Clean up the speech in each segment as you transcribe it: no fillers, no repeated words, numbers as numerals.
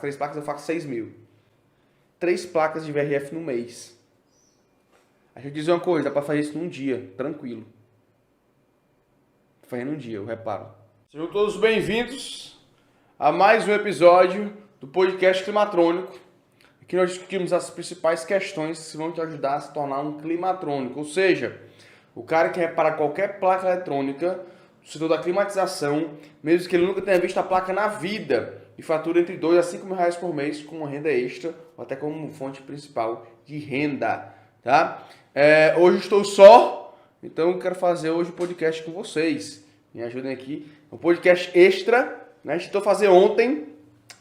3 placas, eu faço 6 mil. 3 placas de VRF no mês. Aí deixa eu dizer uma coisa, dá pra fazer isso num dia, tranquilo. Fazendo um dia, eu reparo. Sejam todos bem-vindos a mais um episódio do podcast Climatrônico. Aqui nós discutimos as principais questões que vão te ajudar a se tornar um climatrônico. Ou seja, o cara que repara qualquer placa eletrônica do setor da climatização, mesmo que ele nunca tenha visto a placa na vida, e fatura entre 2 a 5 mil reais por mês com uma renda extra, ou até como fonte principal de renda. Tá? Hoje estou só, então eu quero fazer hoje um podcast com vocês. Me ajudem aqui. É um podcast extra, né? A gente tentou fazer ontem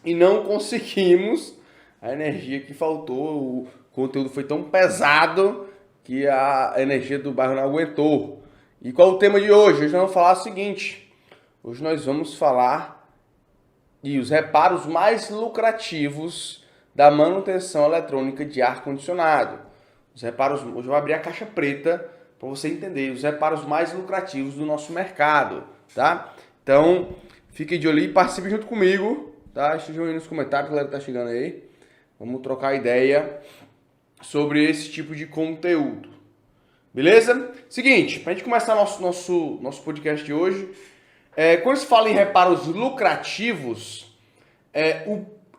e não conseguimos. A energia que faltou, o conteúdo foi tão pesado que a energia do bairro não aguentou. E qual é o tema de hoje? Hoje nós vamos falar o seguinte. Hoje nós vamos falar de os reparos mais lucrativos da manutenção eletrônica de ar-condicionado. Os reparos, hoje eu vou abrir a caixa preta para você entender os reparos mais lucrativos do nosso mercado, tá? Então, fique de olho e participe junto comigo, tá? Estejam aí nos comentários, a galera tá chegando aí. Vamos trocar ideia sobre esse tipo de conteúdo. Beleza? Seguinte, para a gente começar nosso podcast de hoje, quando se fala em reparos lucrativos,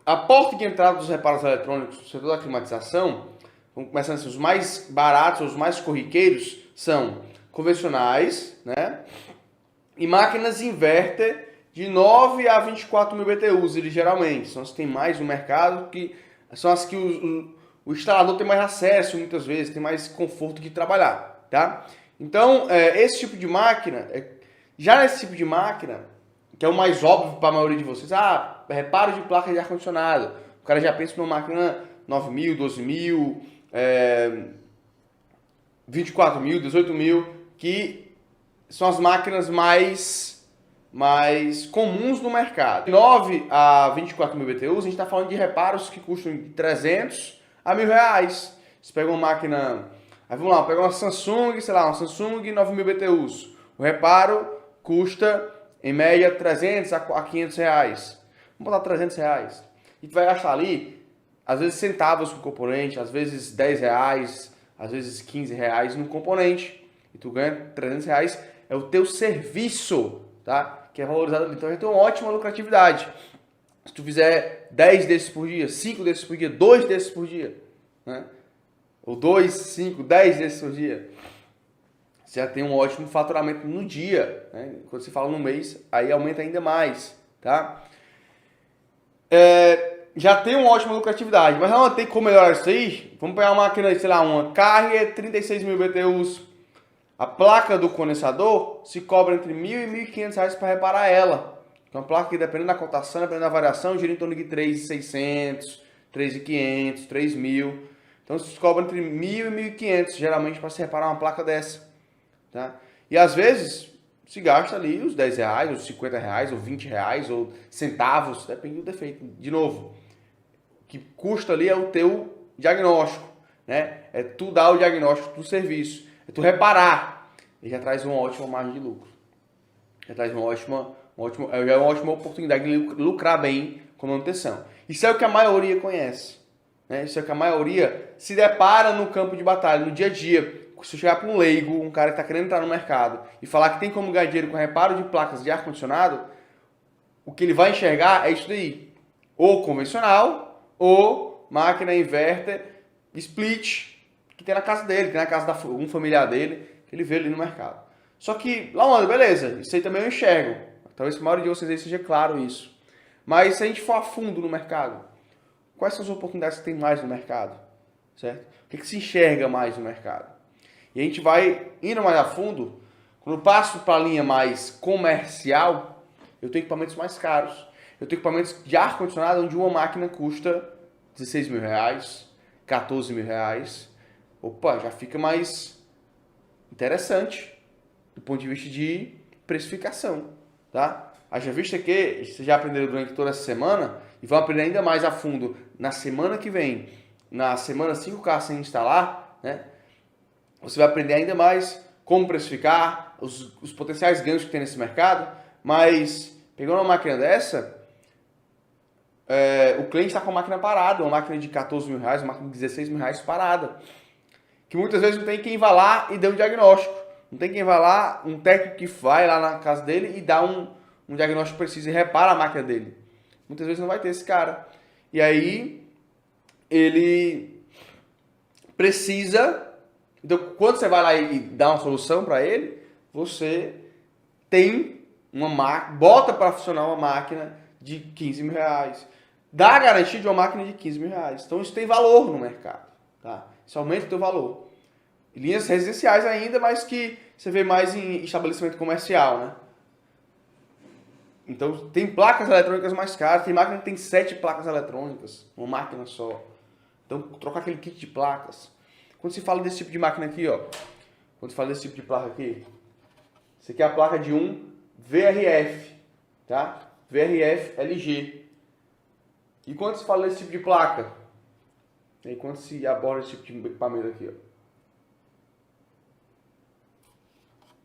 a porta de entrada dos reparos eletrônicos no setor da climatização, vamos começar assim, os mais baratos, os mais corriqueiros, são convencionais, né? E máquinas inverter de 9 a 24 mil BTUs, eles geralmente são as que tem mais no mercado, que são as que o instalador tem mais acesso, muitas vezes, tem mais conforto de trabalhar, tá? Então, esse tipo de máquina, já nesse tipo de máquina, que é o mais óbvio para a maioria de vocês, reparo de placa de ar-condicionado, o cara já pensa numa máquina 9 mil, 12 mil, 24 mil, 18 mil, que são as máquinas mais comuns no mercado. De 9 a 24 mil BTUs, a gente está falando de reparos que custam de 300 a mil reais. Você pega uma máquina, aí vamos lá, pega uma Samsung, uma Samsung 9 mil BTUs. O reparo custa, em média, 300 a 500 reais. Vamos botar 300 reais. E tu vai gastar ali, às vezes centavos com componente, às vezes 10 reais, às vezes 15 reais no componente. E tu ganha 300 reais, é o teu serviço, tá? Que é valorizado ali. Então vai ter uma ótima lucratividade. Se tu fizer 10 desses por dia, 5 desses por dia, 2 desses por dia, né? Ou 2, 5, 10 desses por dia, você já tem um ótimo faturamento no dia, né? Quando você fala no mês, aí aumenta ainda mais, tá? Já tem uma ótima lucratividade, mas não tem como melhorar isso aí. Vamos pegar uma máquina, uma Carrier 36 mil BTUs. A placa do condensador se cobra entre R$ 1.000 e R$ 1.500 para reparar ela. Então, uma placa que, dependendo da cotação, dependendo da variação, gira em torno de 3.600, 3.500, 3.000. Então, se cobra entre R$ 1.000 e R$ 1.500, geralmente, para se reparar uma placa dessa. Tá? E, às vezes, se gasta ali os 10 reais, os 50 reais, ou 20 reais, ou centavos, depende do defeito. De novo, o que custa ali é o teu diagnóstico, né? É tu dar o diagnóstico do serviço. É tu reparar, e já traz uma ótima margem de lucro. Já traz uma ótima oportunidade de lucrar bem com manutenção. Isso é o que a maioria conhece, né? Isso é o que a maioria se depara no campo de batalha, no dia a dia. Se eu chegar para um leigo, um cara que está querendo entrar no mercado, e falar que tem como ganhar dinheiro com reparo de placas de ar-condicionado, o que ele vai enxergar é isso daí. Ou convencional, ou máquina inverter, split, que tem na casa dele, tem na casa de um familiar dele, que ele vê ali no mercado. Só que, lá, beleza, isso aí também eu enxergo. Talvez a maioria de vocês aí seja claro isso. Mas se a gente for a fundo no mercado, quais são as oportunidades que tem mais no mercado? Certo? O que se enxerga mais no mercado? E a gente vai indo mais a fundo, quando eu passo para a linha mais comercial, eu tenho equipamentos mais caros. Eu tenho equipamentos de ar-condicionado onde uma máquina custa 16 mil reais, 14 mil reais. Opa, já fica mais interessante do ponto de vista de precificação, tá? Haja vista que vocês já aprenderam durante toda essa semana e vão aprender ainda mais a fundo na semana que vem, na semana 5K sem instalar, né? Você vai aprender ainda mais como precificar, os potenciais ganhos que tem nesse mercado, mas pegando uma máquina dessa, o cliente está com a máquina parada, uma máquina de 14 mil reais, uma máquina de 16 mil reais parada. Que muitas vezes não tem quem vá lá e dê um diagnóstico. Não tem quem vá lá, um técnico que vai lá na casa dele e dá um diagnóstico preciso e repara a máquina dele. Muitas vezes não vai ter esse cara. E aí, ele precisa... Então, quando você vai lá e dá uma solução para ele, você tem uma máquina, bota para funcionar uma máquina de 15 mil reais. Dá a garantia de uma máquina de 15 mil reais. Então, isso tem valor no mercado. Tá? Isso aumenta o teu valor. Linhas residenciais ainda, mas que você vê mais em estabelecimento comercial, né? Então, tem placas eletrônicas mais caras. Tem máquina que tem 7 placas eletrônicas. Uma máquina só. Então, trocar aquele kit de placas. Quando se fala desse tipo de máquina aqui, ó. Quando se fala desse tipo de placa aqui. Isso aqui é a placa de um VRF. Tá? VRF LG. E quando se fala desse tipo de placa? E quando se aborda esse tipo de equipamento aqui, ó.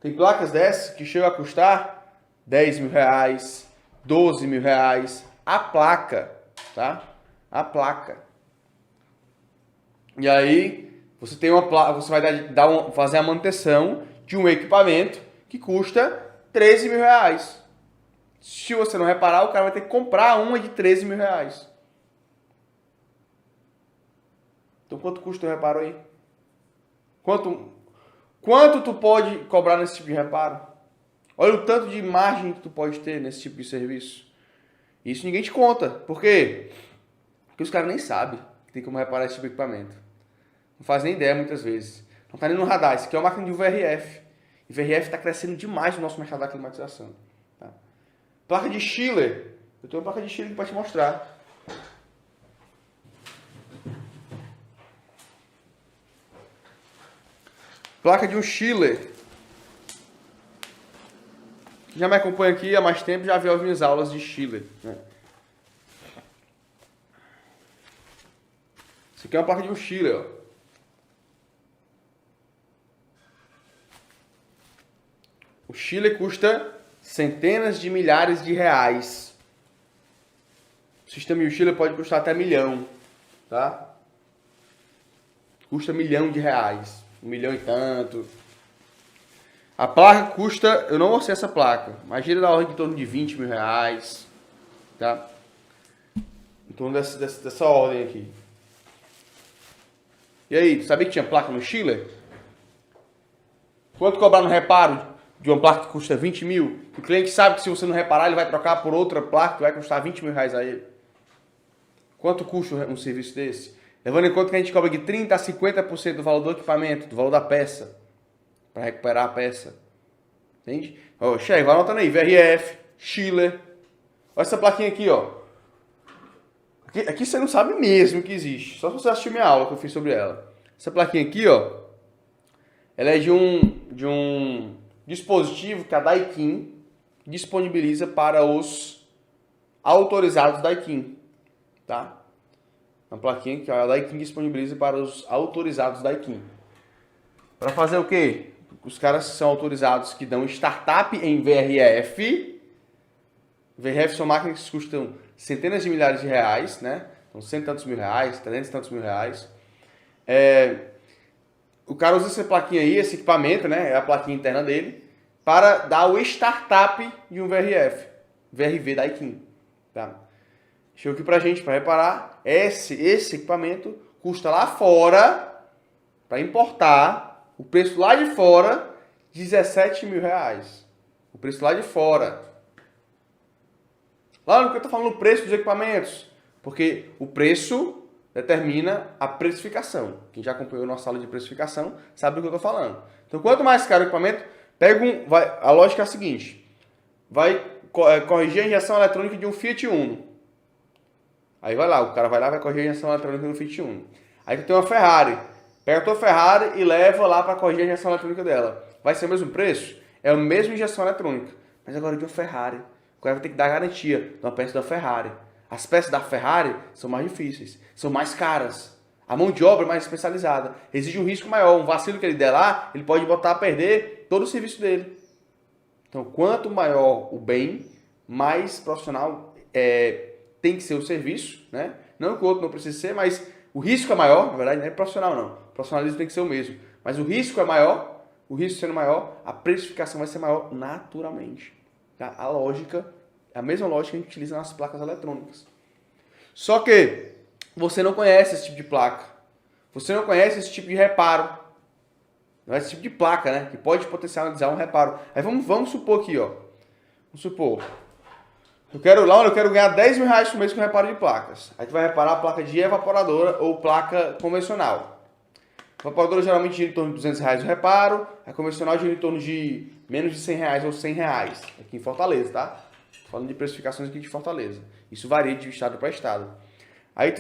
Tem placas dessas que chegam a custar 10 mil reais, 12 mil reais. A placa, tá? A placa. E aí, você tem uma placa, você vai fazer a manutenção de um equipamento que custa 13 mil reais. Se você não reparar, o cara vai ter que comprar uma de 13 mil reais. Então, quanto custa o reparo aí? Quanto tu pode cobrar nesse tipo de reparo? Olha o tanto de margem que tu pode ter nesse tipo de serviço. Isso ninguém te conta. Por quê? Porque os caras nem sabem que tem como reparar esse tipo de equipamento. Não faz nem ideia muitas vezes. Não está nem no radar. Isso aqui é uma máquina de VRF. E VRF está crescendo demais no nosso mercado da climatização. Tá? Placa de chiller. Eu tenho uma placa de chiller aqui para te mostrar. Placa de um chiller. Quem já me acompanha aqui há mais tempo já viu as minhas aulas de chiller. Né? Isso aqui é uma placa de um chiller. Ó. O chiller custa centenas de milhares de reais. O sistema de um chiller pode custar até milhão. Tá? Custa milhão de reais. 1 milhão e tanto. A placa custa, eu não mostrei essa placa, mas gira da ordem de torno de 20 mil reais. Tá? Em torno dessa ordem aqui. E aí, tu sabia que tinha placa no chiller? Quanto cobrar no reparo de uma placa que custa 20 mil? O cliente sabe que se você não reparar, ele vai trocar por outra placa que vai custar 20 mil reais a ele. Quanto custa um serviço desse? Levando em conta que a gente cobra de 30% a 50% do valor do equipamento, do valor da peça, para recuperar a peça. Entende? Ó, Chefe, vai anotando aí, VRF, chiller. Olha essa plaquinha aqui, ó. Aqui você não sabe mesmo que existe, só se você assistir minha aula que eu fiz sobre ela. Essa plaquinha aqui, ó, ela é de um dispositivo que a Daikin disponibiliza para os autorizados Daikin, tá? Uma plaquinha que a Daikin disponibiliza para os autorizados Daikin. Para fazer o quê? Os caras são autorizados que dão startup em VRF. VRF são máquinas que custam centenas de milhares de reais, né? Então, 100 e tantos mil reais, 300 e tantos mil reais. O cara usa essa plaquinha aí, esse equipamento, né? É a plaquinha interna dele, para dar o startup de um VRF. VRV Daikin, tá? Chegou aqui pra gente, para reparar, esse equipamento custa lá fora, para importar, o preço lá de fora, 17 mil reais. O preço lá de fora. Lá no que eu estou falando o preço dos equipamentos, porque o preço determina a precificação. Quem já acompanhou nossa sala de precificação sabe do que eu estou falando. Então, quanto mais caro o equipamento, a lógica é a seguinte, vai corrigir a injeção eletrônica de um Fiat Uno. Aí o cara vai lá e vai corrigir a injeção eletrônica no Fiat Uno. Aí tu tem uma Ferrari. Pega a tua Ferrari e leva lá para corrigir a injeção eletrônica dela. Vai ser o mesmo preço? É a mesma injeção eletrônica. Mas agora de uma Ferrari. O cara vai ter que dar garantia de uma peça da Ferrari. As peças da Ferrari são mais difíceis. São mais caras. A mão de obra é mais especializada. Exige um risco maior. Um vacilo que ele der lá, ele pode botar a perder todo o serviço dele. Então, quanto maior o bem, mais profissional tem que ser o serviço, né? Não que o outro não precise ser, mas o risco é maior, na verdade não é profissional não. O profissionalismo tem que ser o mesmo. Mas o risco é maior, o risco sendo maior, a precificação vai ser maior naturalmente. Tá? A lógica, é a mesma lógica que a gente utiliza nas placas eletrônicas. Só que você não conhece esse tipo de placa. Você não conhece esse tipo de reparo. Não é esse tipo de placa, né? Que pode potencializar um reparo. Aí vamos supor aqui, ó. Vamos supor. Eu quero ganhar 10 mil reais por mês com reparo de placas. Aí tu vai reparar a placa de evaporadora ou placa convencional. A evaporadora geralmente gira em torno de 200 reais o reparo. A convencional gira em torno de menos de 100 reais ou 100 reais. Aqui em Fortaleza, tá? Tô falando de precificações aqui de Fortaleza. Isso varia de estado para estado. Aí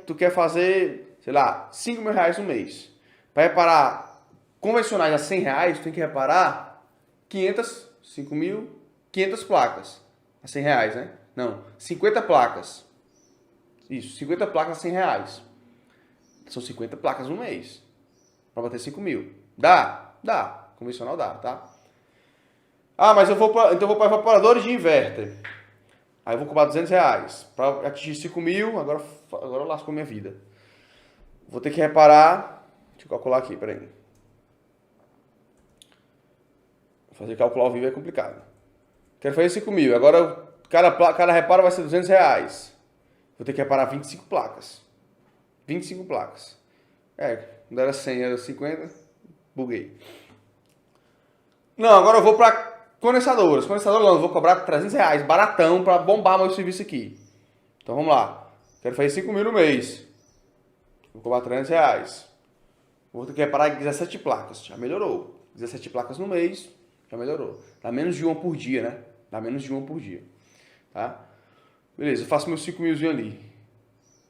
tu quer fazer, sei lá, 5 mil reais no mês. Para reparar convencionais a 100 reais, tu tem que reparar 5.500 placas. A 100 reais, né? Não, 50 placas. Isso, 50 placas a 100 reais. São 50 placas no mês. Para bater 5 mil. Dá? Dá. Convencional dá, tá? Ah, mas então eu vou para evaporadores de inverter. Aí eu vou cobrar 200 reais. Para atingir 5 mil, agora lascou minha vida. Vou ter que reparar. Deixa eu calcular aqui, peraí. Fazer cálculo ao vivo é complicado. Quero fazer 5 mil. Agora, cada reparo vai ser 200 reais. Vou ter que reparar 25 placas. 25 placas. Quando era 100, era 50. Buguei. Não, agora eu vou para condensadoras. Condensadoras não, eu vou cobrar 300 reais. Baratão para bombar meu serviço aqui. Então vamos lá. Quero fazer 5 mil no mês. Vou cobrar 300 reais. Vou ter que reparar 17 placas. Já melhorou. 17 placas no mês. Já melhorou. Dá menos de uma por dia, né? Dá menos de uma por dia. Tá? Beleza, eu faço meus 5 milzinho ali.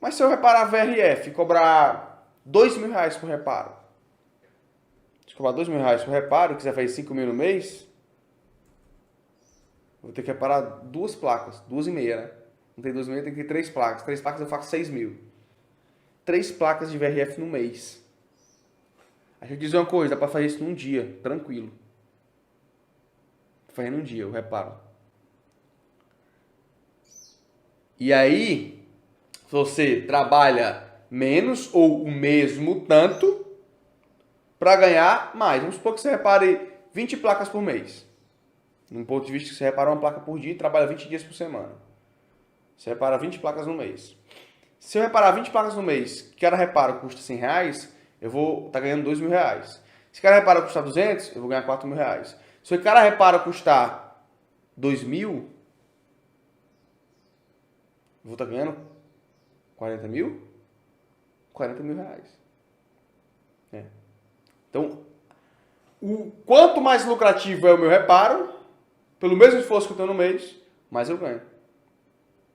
Mas se eu reparar VRF e cobrar 2 mil reais por reparo. Se eu cobrar 2 mil reais por reparo e quiser fazer 5 mil no mês, vou ter que reparar 2 placas. 2,5, né? Não tem 2,5, tem que ter 3 placas. 3 placas eu faço 6 mil. 3 placas de VRF no mês. Aí eu dizer uma coisa, dá pra fazer isso num dia, tranquilo. Fazendo um dia, eu reparo. E aí, você trabalha menos ou o mesmo tanto para ganhar mais. Vamos supor que você repare 20 placas por mês. Num ponto de vista que você repara uma placa por dia e trabalha 20 dias por semana. Você repara 20 placas no mês. Se eu reparar 20 placas no mês, cada reparo custa 100 reais, eu vou estar ganhando 2 mil reais. Se cada reparo custar 200, eu vou ganhar 4 mil reais. Se cada reparo custar 2 mil, eu vou estar ganhando 40 mil? 40 mil reais. Então, quanto mais lucrativo é o meu reparo, pelo mesmo esforço que eu tenho no mês, mais eu ganho.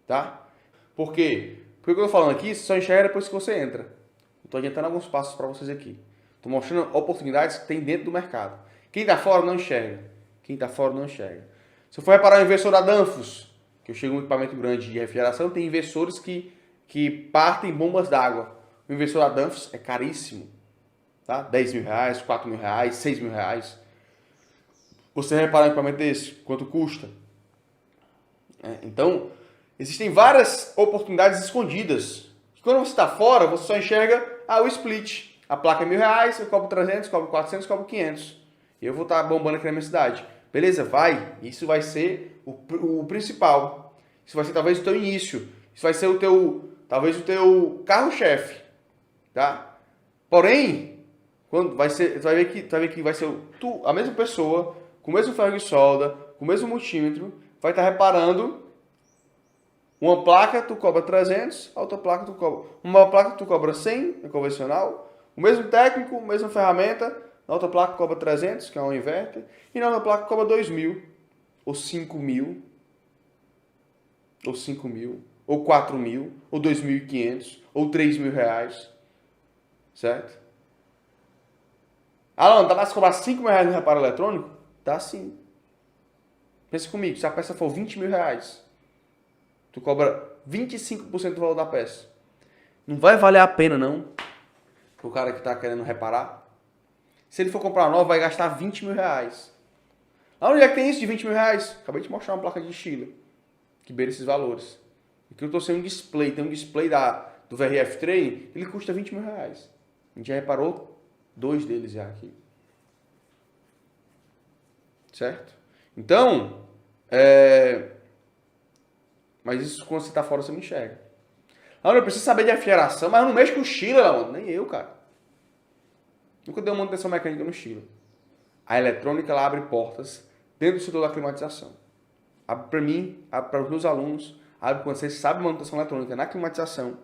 Tá? Por quê? Porque o que eu estou falando aqui, você só enxerga depois que você entra. Estou adiantando alguns passos para vocês aqui. Estou mostrando oportunidades que tem dentro do mercado. Quem está fora não enxerga. Quem está fora não enxerga. Se eu for reparar um inversor da Danfoss, que eu chego um equipamento grande de refrigeração, tem inversores que partem bombas d'água. O inversor da Danfoss é caríssimo. Tá? 10 mil reais, 4 mil reais, 6 mil reais. Você reparar um equipamento desse, quanto custa? Então, existem várias oportunidades escondidas. Quando você está fora, você só enxerga o split. A placa é 1.000 reais, eu cobro 300, cobro 400, cobro 500. E eu vou estar bombando aqui na minha cidade. Beleza? Vai. Isso vai ser o principal. Isso vai ser talvez o teu início. Isso vai ser talvez o teu carro-chefe. Tá? Porém, quando tu vai ver que vai ser a mesma pessoa, com o mesmo ferro de solda, com o mesmo multímetro, vai estar reparando. Uma placa tu cobra 300, a outra placa tu cobra. Uma placa tu cobra 100, é convencional. O mesmo técnico, a mesma ferramenta. Na outra placa cobra 300, que é um inverter. E na outra placa cobra 2 mil, ou 5 mil, ou 5 mil, ou 4 mil, ou 2.500, ou 3 mil reais. Certo? Alan, dá mais cobrar 5 mil reais no reparo eletrônico? Dá sim. Pensa comigo, se a peça for 20 mil reais, tu cobra 25% do valor da peça. Não vai valer a pena, não, pro cara que tá querendo reparar. Se ele for comprar uma nova, vai gastar 20 mil reais. Onde é que tem isso de 20 mil reais? Acabei de mostrar uma placa de Chile que beira esses valores. Aqui eu estou sem um display, tem um display do VRF Training, ele custa R$20 mil. A gente já reparou 2 deles já aqui. Certo? Então, mas isso quando você está fora você não enxerga. Eu preciso saber de refrigeração, mas eu não mexo com o chiller, Laona. Nem eu, cara. Nunca dei uma manutenção mecânica no chiller. A eletrônica, ela abre portas dentro do setor da climatização. Abre para mim, abre para os meus alunos, abre quando você sabe manutenção eletrônica na climatização,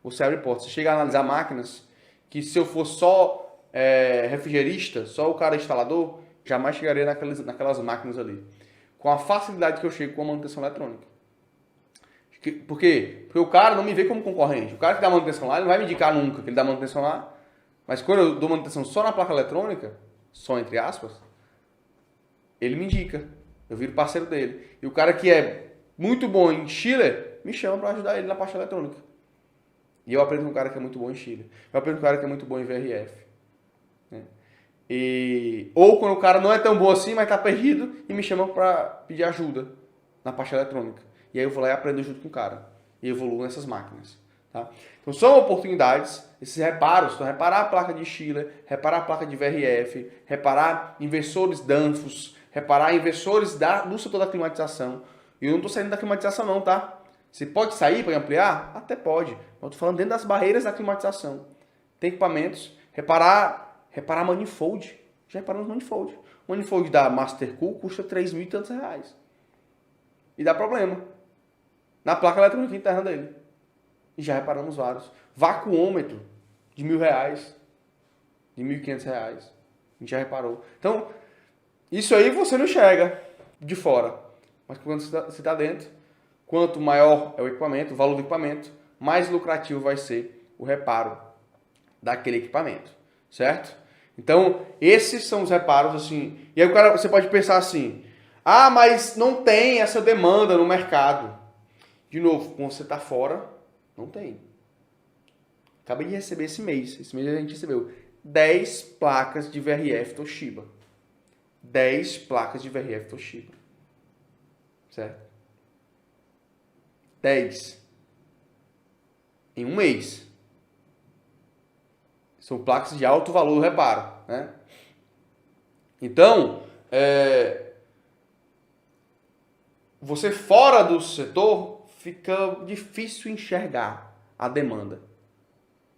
você abre portas. Você chega a analisar máquinas que se eu for só refrigerista, só o cara instalador, jamais chegaria naquelas máquinas ali. Com a facilidade que eu chego com a manutenção eletrônica. Por quê? Porque o cara não me vê como concorrente. O cara que dá manutenção lá, ele não vai me indicar nunca que ele dá manutenção lá. Mas quando eu dou manutenção só na placa eletrônica, só entre aspas, ele me indica. Eu viro parceiro dele. E o cara que é muito bom em chiller, me chama para ajudar ele na parte eletrônica. E eu aprendo com um cara que é muito bom em chiller. Eu aprendo com um cara que é muito bom em VRF. Né? Ou quando o cara não é tão bom assim, mas está perdido, e me chama para pedir ajuda na parte eletrônica. E aí eu vou lá e aprendo junto com o cara. E evoluo nessas máquinas. Tá? Então são oportunidades, esses reparos. Então, reparar a placa de chiller, reparar a placa de VRF, reparar inversores Danfoss, reparar inversores do setor da climatização. E eu não estou saindo da climatização não, tá? Você pode sair para ampliar? Até pode. Eu estou falando dentro das barreiras da climatização. Tem equipamentos. Reparar manifold. Já reparamos manifold. O manifold da Mastercool custa R$3.000 e tantos. E dá problema na placa eletrônica interna dele. E já reparamos vários. Vacuômetro de R$1.000, de R$1.500. A gente já reparou. Então, isso aí você não enxerga de fora. Mas quando você está dentro, quanto maior é o equipamento, o valor do equipamento, mais lucrativo vai ser o reparo daquele equipamento. Certo? Então, esses são os reparos, assim. E aí você pode pensar assim, mas não tem essa demanda no mercado. De novo, quando você está fora, não tem. Acabei de receber esse mês. Esse mês a gente recebeu 10 placas de VRF Toshiba. 10 placas de VRF Toshiba. Certo? 10. Em um mês. São placas de alto valor do reparo. Né? Então, você fora do setor, fica difícil enxergar a demanda.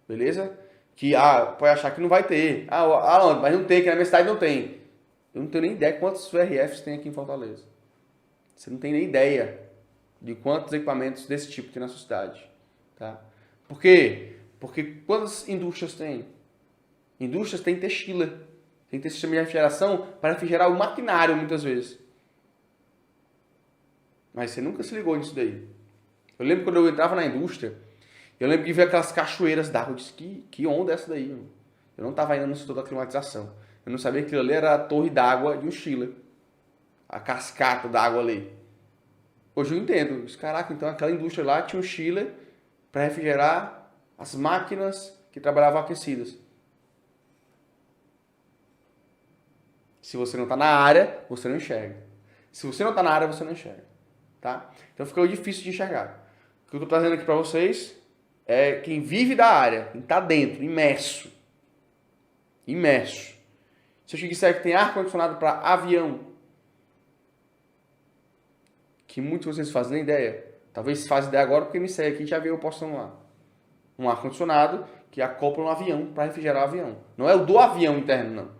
Beleza? Que pode achar que não vai ter. Mas não tem, que na minha cidade não tem. Eu não tenho nem ideia quantos VRFs tem aqui em Fortaleza. Você não tem nem ideia de quantos equipamentos desse tipo tem na sua cidade. Tá? Por quê? Porque quantas indústrias tem? Indústrias tem que ter chiller. Tem que ter sistema de refrigeração para refrigerar o maquinário muitas vezes. Mas você nunca se ligou nisso daí. Eu lembro quando eu entrava na indústria, eu lembro de ver aquelas cachoeiras d'água. Eu disse, que onda é essa daí? Mano? Eu não estava ainda no setor da climatização. Eu não sabia que aquilo ali era a torre d'água de um chiller. A cascata d'água ali. Hoje eu entendo. Eu disse, caraca, então aquela indústria lá tinha um chiller para refrigerar as máquinas que trabalhavam aquecidas. Se você não está na área, você não enxerga. Se você não está na área, você não enxerga. Tá? Então fica difícil de enxergar. O que eu estou trazendo aqui para vocês é quem vive da área, quem está dentro, imerso. Imerso. Se eu te disser que tem ar-condicionado para avião, que muitos de vocês fazem nem ideia, talvez fazem ideia agora porque me segue aqui e já viu eu postando lá. Um ar-condicionado que acopla um avião para refrigerar o avião. Não é o do avião interno, não.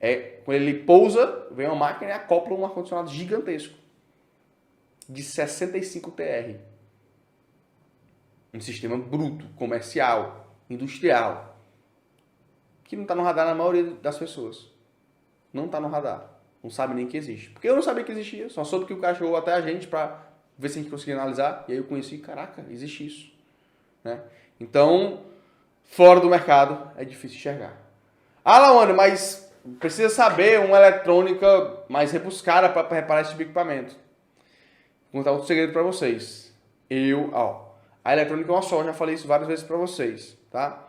É quando ele pousa, vem uma máquina e acopla um ar-condicionado gigantesco. De 65 TR. Um sistema bruto, comercial, industrial. Que não está no radar na maioria das pessoas. Não está no radar. Não sabe nem que existe. Porque eu não sabia que existia. Só soube que o cara chegou até a gente para ver se a gente conseguia analisar. E aí eu conheci, caraca, existe isso. Né? Então, fora do mercado, é difícil enxergar. Laone, mas precisa saber uma eletrônica mais rebuscada para reparar esse tipo de equipamento. Vou contar outro segredo para vocês. A eletrônica é uma só, já falei isso várias vezes para vocês, tá?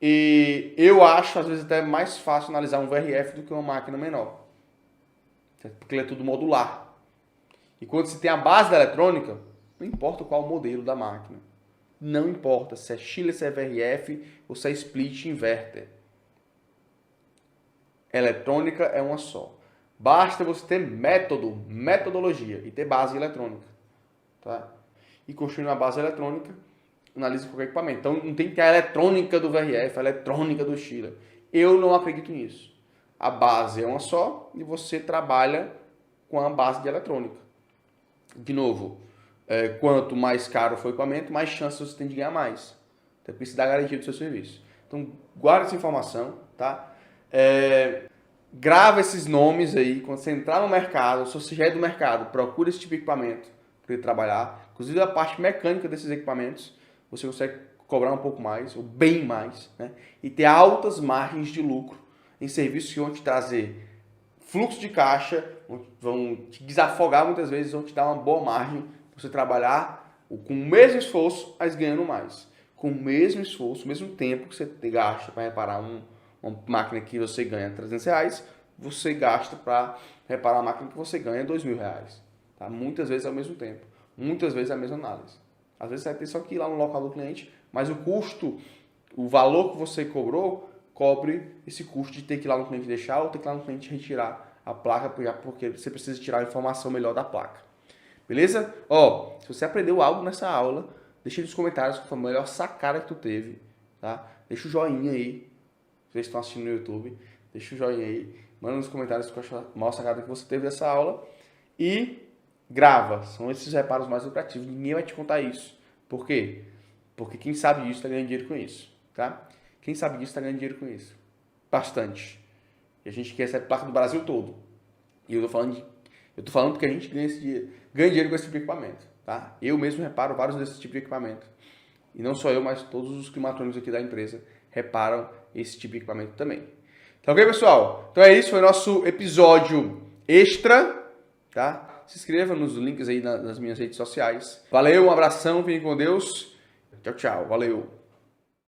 E eu acho, às vezes, até mais fácil analisar um VRF do que uma máquina menor. Porque ele é tudo modular. E quando você tem a base da eletrônica, Não importa qual o modelo da máquina. Não importa se é chiller, se é VRF ou se é split inverter. Eletrônica é uma só. Basta você ter metodologia e ter base eletrônica. Tá? E construir uma base eletrônica, analisa qualquer equipamento. Então não tem que ter a eletrônica do VRF, a eletrônica do chiller. Eu não acredito nisso. A base é uma só e você trabalha com a base de eletrônica. De novo, quanto mais caro for o equipamento, mais chances você tem de ganhar mais. Então precisa dar garantia do seu serviço. Então guarda essa informação, tá? Grava esses nomes aí. Quando você entrar no mercado, se você já é do mercado, procura esse tipo de equipamento para ele trabalhar. Inclusive a parte mecânica desses equipamentos, você consegue cobrar um pouco mais, ou bem mais, né? E ter altas margens de lucro em serviços que vão te trazer fluxo de caixa, vão te desafogar muitas vezes, vão te dar uma boa margem para você trabalhar com o mesmo esforço, mas ganhando mais. Com o mesmo esforço, o mesmo tempo que você gasta para reparar uma máquina que você ganha R$300, você gasta para reparar uma máquina que você ganha R$2.000. Tá? Muitas vezes ao mesmo tempo. Muitas vezes a mesma análise. Às vezes você vai ter só que ir lá no local do cliente, mas o custo, o valor que você cobrou, cobre esse custo de ter que ir lá no cliente deixar ou ter que ir lá no cliente retirar a placa, porque você precisa tirar a informação melhor da placa. Beleza? Ó, se você aprendeu algo nessa aula, deixa nos comentários qual foi a melhor sacada que tu teve, tá? Deixa o joinha aí. Vocês estão assistindo no YouTube, deixa o joinha aí. Manda nos comentários qual foi a maior sacada que você teve dessa aula. E grava. São esses reparos mais lucrativos. Ninguém vai te contar isso. Por quê? Porque quem sabe disso está ganhando dinheiro com isso, tá? Quem sabe disso está ganhando dinheiro com isso. Bastante. E a gente quer essa placa do Brasil todo. E eu tô falando porque a gente ganha dinheiro com esse tipo de equipamento, tá? Eu mesmo reparo vários desses tipos de equipamento. E não só eu, mas todos os climatrônicos aqui da empresa reparam esse tipo de equipamento também. Tá ok, pessoal? Então é isso, foi o nosso episódio extra, tá? Se inscreva nos links aí nas minhas redes sociais. Valeu, um abração, fiquem com Deus. Tchau, tchau. Valeu.